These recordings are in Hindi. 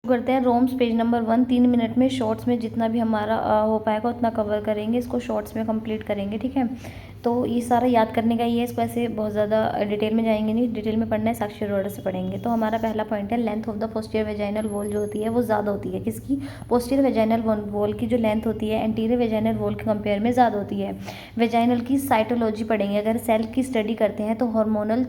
करते हैं रोम्स पेज नंबर 1। 3 मिनट में शॉर्ट्स में जितना भी हमारा हो पाएगा उतना कवर करेंगे, इसको शॉर्ट्स में कंप्लीट करेंगे, ठीक है। तो ये सारा याद करने का ही है, इसको ऐसे बहुत ज़्यादा डिटेल में जाएंगे नहीं, डिटेल में पढ़ना है साक्षी अरोड़ा से पढ़ेंगे। तो हमारा पहला पॉइंट है length of the posterior vaginal wall जो होती है वो ज़्यादा होती है। किसकी? पोस्टीरियर वेजाइनल वॉल की जो लेंथ होती है एंटीरियर वेजाइनल वॉल के कंपेयर में ज़्यादा होती है। वेजाइनल की साइटोलॉजी पढ़ेंगे, अगर सेल की स्टडी करते हैं तो हार्मोनल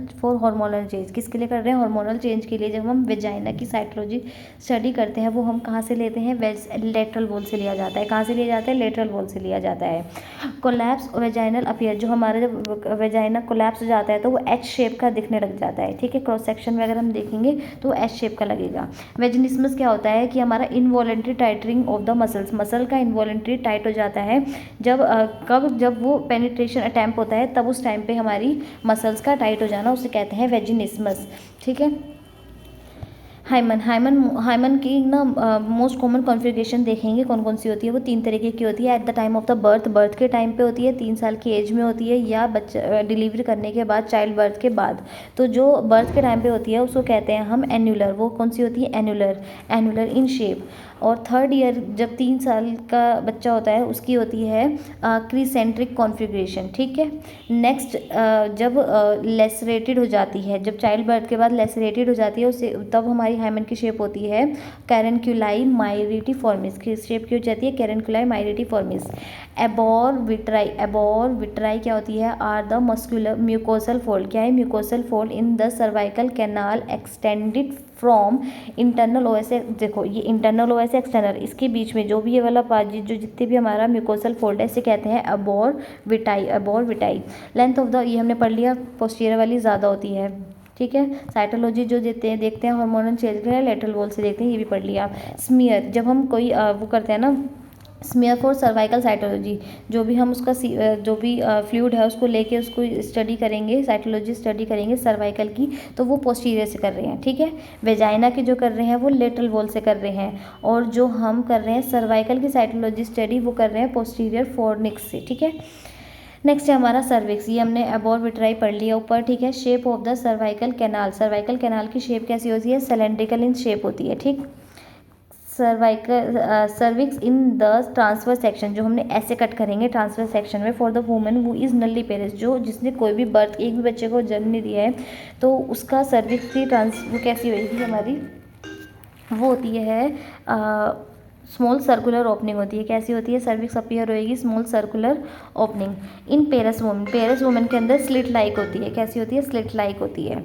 चेंज किसके लिए कर रहे हैं? हार्मोनल चेंज के लिए। जब हम वेजाइना की साइटोलॉजी स्टडी करते हैं वो हम कहाँ से लेते हैं? लेटरल वॉल से लिया जाता है। कहाँ से लिया जाता है? लेटरल वॉल से लिया जाता है। कोलैप्स वेजाइनल अपीयर, जो हमारा जब वेजाइना कोलैप्स हो जाता है तो वो एच शेप का दिखने लग जाता है, ठीक है। क्रॉस सेक्शन में अगर हम देखेंगे तो एच शेप का लगेगा। वेजिनिस्मस क्या होता है कि हमारा involuntary tightening of the muscles, muscle का इनवॉलेंट्री टाइट हो जाता है जब जब वो पेनिट्रेशन अटैम्प्ट होता है तब उस टाइम पे हमारी मसल्स का टाइट हो जाना उसे कहते हैं वेजिनिस्मस, ठीक है। हाइमन की ना मोस्ट कॉमन कॉन्फ़िगरेशन देखेंगे कौन कौन सी होती है। वो 3 तरीके की होती है। At the time of the birth के टाइम पे होती है, 3 साल की एज में होती है, या बच्चा डिलीवरी करने के बाद, चाइल्ड बर्थ के बाद। तो जो बर्थ के टाइम पे होती है उसको कहते हैं हम एन्युलर। वो कौन सी होती है? Annular in shape. और 3rd ईयर जब 3 साल का बच्चा होता है उसकी होती है क्रीसेंट्रिक कॉन्फ़िगरेशन, ठीक है। नेक्स्ट जब लेसरेटेड हो जाती है, जब चाइल्ड बर्थ के बाद लेसरेटेड हो जाती है उसे, तब हमारी हाइमन की शेप होती है कैरेंकुलाई माइरिटिफॉर्मिस की शेप की हो जाती है कैरेंकुलाई माइरिटिफॉर्मिस। एबोर विट्राई क्या होती है? Are the muscular mucosal fold. क्या है? Mucosal fold in the cervical canal extended from internal os. देखो ये इंटरनल ओएस एक्सटर्नल, इसके बीच में जो भी ये वाला पार्ट जो जितने भी हमारा म्यूकोसल फोल्ड है इसे कहते हैं अबोर विटाई। लेंथ ऑफ द, ये हमने पढ़ लिया, पोस्टीरियर वाली ज़्यादा होती है, ठीक है। साइटोलॉजी जो देखते हैं हार्मोनल चेंज है, लेटरल वॉल से देखते हैं, ये भी पढ़ लिया। स्मीयर, जब हम कोई वो करते हैं ना स्मीयर फॉर सर्वाइकल साइटोलॉजी, जो भी हम उसका जो भी फ्लूइड है उसको लेके उसको स्टडी करेंगे, साइटोलॉजी स्टडी करेंगे सर्वाइकल की, तो वो पोस्टीरियर से कर रहे हैं, ठीक है। वेजाइना की जो कर रहे हैं वो लेटरल वॉल से कर रहे हैं, और जो हम कर रहे हैं सर्वाइकल की साइटोलॉजी स्टडी वो कर रहे हैं पोस्टीरियर फोर्निक्स से, ठीक है। नेक्स्ट है हमारा सर्विक्स, ये हमने अबोर विट्राई पढ़ लिया ऊपर, ठीक है। Shape of the cervical canal की शेप कैसी होती है? सिलेंड्रिकल इन शेप होती है, ठीक। Cervix in the transfer section, जो हमने ऐसे कट करेंगे ट्रांसफर सेक्शन में, for the women who is nulliparous, जो जिसने कोई भी बर्थ, एक भी बच्चे को जन्म नहीं दिया है, तो उसका सर्विक्स की वो कैसी होगी हमारी? वो होती है स्मॉल सर्कुलर ओपनिंग होती है। कैसी होती है? सर्विक्स अपीयर होएगी स्मॉल सर्कुलर ओपनिंग। इन पेरस वुमेन के अंदर स्लिट लाइक होती है। कैसी होती है? स्लिट लाइक होती है।